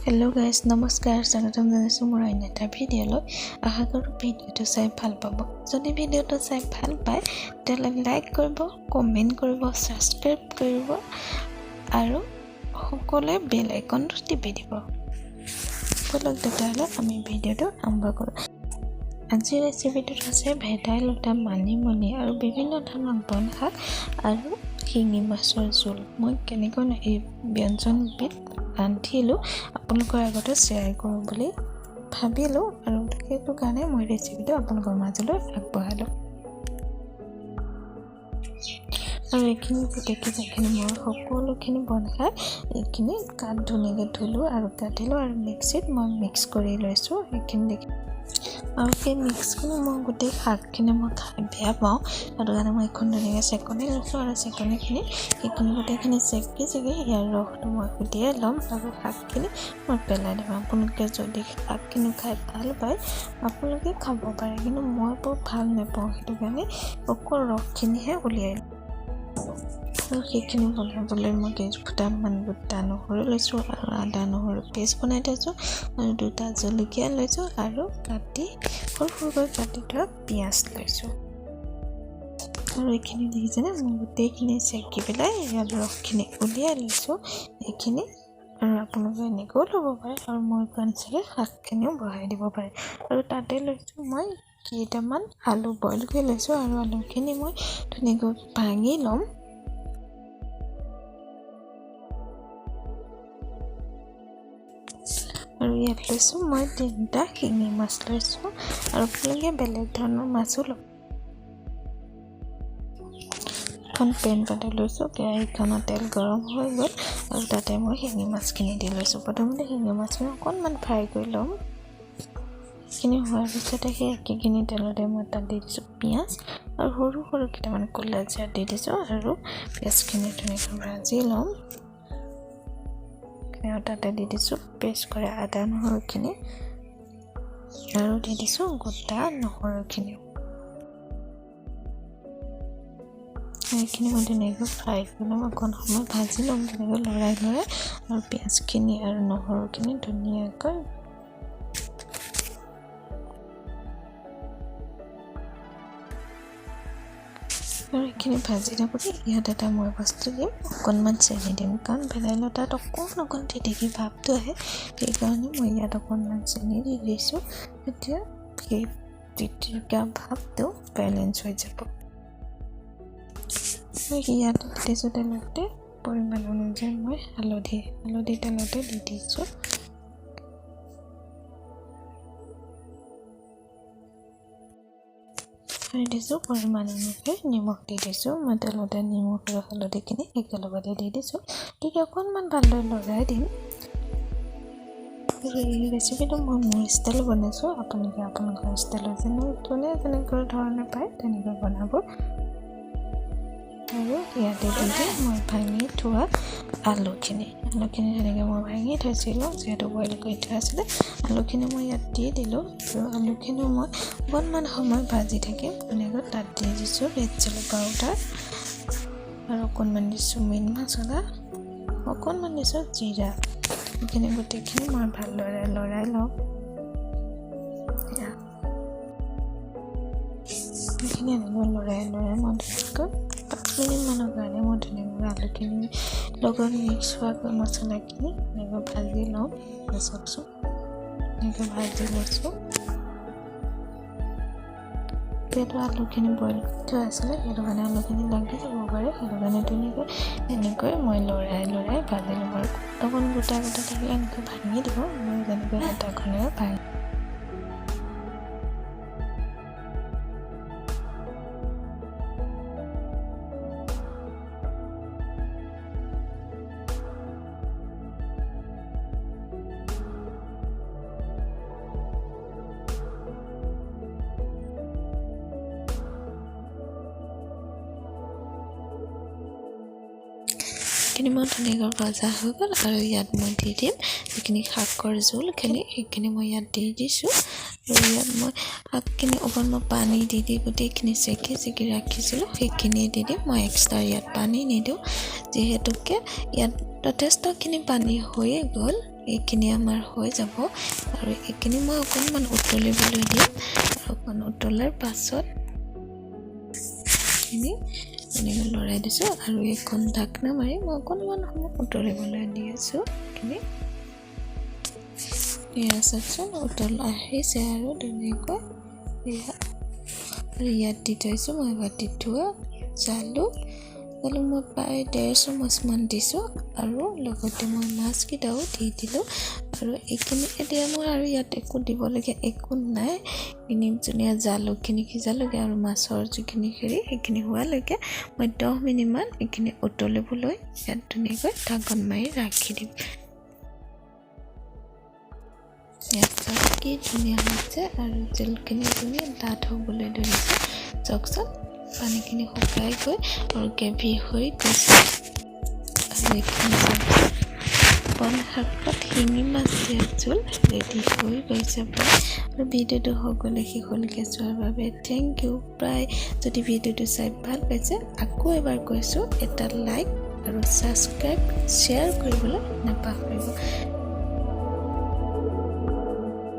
hello guys नमस्कार स्वागतम जनाइছো মোৰ অন্য এটা ভিডিঅ'লৈ আশা কৰোঁ ভিডিঅ'টো চাই ভাল পাব যদি ভিডিঅ'টো চাই ভাল পায় তেতিয়াহ'লে লাইক কৰিব কমেন্ট কৰিব সাবস্ক্ৰাইব কৰিব আৰু সকলোৱে বেল আইকনটো টিপি দিব বলক তেতিয়াহ'লে আমি ভিডিঅ'টো আৰম্ভ কৰোঁ আজি ৰেচিপিটো আছে ভেদাইলতা মানিমুনি আৰু বিভিন্ন ধৰণৰ বন শাক আৰু শিঙি মাছৰ জোল মই কেনেকৈ এই ব্যঞ্জনবিধ ৰান্ধিলো আপোনালোকৰ আগতে শ্বেয়াৰ কৰোঁ বুলি ভাবিলো আৰু সেইটো কাৰণে মই ৰেচিপিটো আপোনালোকৰ মাজলৈ আগবঢ়ালো আৰু এইখিনি গোটেইখিনি মই সকলোখিনি বনাই এইখিনি কাট ধুনীয়াকৈ ধুলো আৰু কাটিলো আৰু মিক্সিত মই মিক্স কৰি লৈছো এইখিনি দেখি আৰু এই মিক্সখিনি মই গোটেই শাকখিনি মই খাই বেয়া পাওঁ আৰু কাৰণে মই এখন ধুনীয়াকৈ চেকনি লৈছোঁ আৰু চেকনিখিনি এইখিনি গোটেইখিনি চেকি ইয়াৰ ৰসটো মই উলিয়াই ল'ম আৰু শাকখিনি মই পেলাই দিম আপোনালোকে যদি শাকখিনি খাই ভাল পায় আপোনালোকে খাব পাৰে কিন্তু মই বৰ ভাল নাপাওঁ সেইটো কাৰণে অকল ৰসখিনিহে উলিয়াই আৰু সেইখিনি বনাবলৈ মই কেইফুটামান গোটা নহৰু লৈছোঁ আৰু আদা নহৰু পেষ্ট বনাই থৈছোঁ আৰু দুটা জলকীয়া লৈছোঁ আৰু কাটি সৰুকৈ কাটি থোৱা পিঁয়াজ লৈছোঁ আৰু এইখিনি দেখিছেনে মই গোটেইখিনি চেকি পেলাই ইয়াৰ ৰসখিনি উলিয়াই লৈছোঁ এইখিনি আৰু আপোনালোকে এনেকৈও ল'ব পাৰে আৰু মই কনচিলে শাকখিনিও বঢ়াই দিব পাৰে আৰু তাতে লৈছোঁ মই কেইটামান আলু বইল কৰি লৈছোঁ আৰু আলুখিনি মই ধুনীয়াকৈ ভাঙি ল'ম আৰু ইয়াত লৈছোঁ মই 3টা শিঙি মাছ লৈছোঁ আৰু আপোনালোকে বেলেগ ধৰণৰ মাছো ল'ব এখন পেন পাতি লৈছোঁ কেৰাহীখনত তেল গৰম হৈ গ'ল আৰু তাতে মই শিঙি মাছখিনি দি লৈছোঁ প্ৰথমতে শিঙি মাছখিনি অকণমান ফ্ৰাই কৰি ল'ম এইখিনি হোৱাৰ পিছতে সেই একেখিনি তেলতে মই তাত দি দিছোঁ পিঁয়াজ আৰু সৰু কেইটামান ক'লা জিৰা দি দিছোঁ আৰু পিঁয়াজখিনি ধুনীয়াকৈ ভাজি ল'ম আৰু তাতে দি দিছোঁ পেষ্ট কৰা আদা নহৰুখিনি আৰু দি দিছোঁ গোটা নহৰুখিনি এইখিনি মই ধুনীয়াকৈ ফ্ৰাই কৰি ল'ম অকণ সময় ভাজি ল'ম ধুনীয়াকৈ লৰাই আৰু পিঁয়াজখিনি আৰু নহৰুখিনি ধুনীয়াকৈ আৰু এইখিনি ভাজি থাকোঁতে ইয়াত এটা মই বস্তু দিম অকণমান চেনি দিম কাৰণ ভেদাইলতাত অকণ তিতিকি ভাৱটো আহে সেইকাৰণে মই ইয়াত অকণমান চেনি দি দিছোঁ এতিয়া সেই তিতিকা ভাৱটো বেলেঞ্চ হৈ যাব ইয়াত দিছোঁ তেলতে পৰিমাণ অনুযায়ী মই হালধি তেলতে দি দিছোঁ আৰু দিছোঁ পৰিমাণ অনুযায়ী নিমখ দি দিছোঁ মই তেলতে নিমখ আৰু হালধিখিনি একেলগতে দি দিছোঁ ঠিক অকণমান ভালদৰে লৰাই দিম এই ৰেচিপিটো মই মোৰ ষ্টাইলত বনাইছোঁ আপোনালোকে আপোনালোকৰ ষ্টাইলত যেনেকৈ ধৰণে পায় তেনেকৈ বনাব আৰু ইয়াতে দি মই ভাঙি থোৱা আলুখিনি তেনেকৈ মই ভাঙি থৈছিলোঁ যিহেতু বইল কৰি থোৱা আছিলে আলুখিনি মই ইয়াত দি দিলোঁ আৰু আলুখিনি মই অকণমান সময় ভাজি থাকিম ধুনীয়াকৈ তাত দি দিছোঁ ৰেড চিলি পাউডাৰ আৰু অকণমান দিছোঁ মিট মছলা অকণমান দিছোঁ জিৰা এইখিনি গোটেইখিনি মই ভালদৰে লৰাই লওঁ এইখিনি এনেকৈ লৰাই মই ধুনীয়াকৈ 5 মিনিটমানৰ কাৰণে মই ধুনীয়াকৈ আলুখিনি লগত মিক্স হোৱাকৈ মছলাখিনি এনেকৈ ভাজি লওঁ চাওকচোন এনেকৈ ভাজি লৈছোঁ যিহেতু আলুখিনি বইল কৰি থোৱা আছিলে সেইটো কাৰণে আলুখিনি লাগি যাব পাৰে সেইটো কাৰণে ধুনীয়াকৈ এনেকৈ মই লৰাই ভাজি ল'ম আৰু অকণ গোটা থাকিলে এনেকৈ ভাঙি দিব মই যেনেকৈ হাতাখনেৰে ভাঙি এইখিনি মই ধুনীয়াকৈ ভজা হৈ গ'ল আৰু ইয়াত মই দি দিম যিখিনি শাকৰ জোলখিনি সেইখিনি মই ইয়াত দি দিছোঁ আৰু ইয়াত মই শাকখিনি অকণমান পানী দি গোটেইখিনি চেকি ৰাখিছিলোঁ সেইখিনি দি দিম মই এক্সট্ৰা ইয়াত পানী নিদিওঁ যিহেতুকে ইয়াত যথেষ্টখিনি পানী হৈয়ে গ'ল এইখিনি আমাৰ হৈ যাব আৰু এইখিনি মই অকণমান উতলিবলৈ দিম আৰু অকণ উতলাৰ পাছত এইখিনি এনেকৈ লৰাই দিছোঁ আৰু এইখন ঢাকনা মাৰি মই অকণমান সময় উতলিবলৈ দি আছোঁ এইখিনি এয়া চাওকচোন উতল আহিছে আৰু ধুনীয়াকৈ আৰু ইয়াত দি থৈছোঁ মই বাতিত থোৱা জালুক মই প্ৰায় 1.5 চামুচমান দিছোঁ আৰু লগতে মই মাছকেইটাও দি দিলোঁ আৰু এইখিনি এতিয়া মই আৰু ইয়াত একো দিবলগীয়া একো নাই এইখিনি ধুনীয়া জালুকখিনি সিজালৈকে আৰু মাছৰ যিখিনি হেৰি সেইখিনি হোৱালৈকে মই 10 মিনিটমান এইখিনি উতলিবলৈ ইয়াত ধুনীয়াকৈ ঢাকন মাৰি ৰাখি দিম ইয়াত কি ধুনীয়া হৈছে আৰু জলখিনি ধুনীয়া ডাঠ হ'বলৈ ধৰিছে চাওকচোন পানীখিনি শুকাই গৈ আৰু গ্ৰেভি হৈ গৈছে আৰু এইখিনি বন শাকত শিঙি মাছ দিয়া জোল ৰেডি হৈ গৈছে আৰু ভিডিঅ'টো সকলোৱে শেষলৈকে চোৱাৰ বাবে থেংক ইউ প্ৰায় যদি ভিডিঅ'টো চাই ভাল পাইছে আকৌ এবাৰ কৈছোঁ এটা লাইক আৰু ছাবস্ক্ৰাইব শ্বেয়াৰ কৰিবলৈ নাপাহৰিব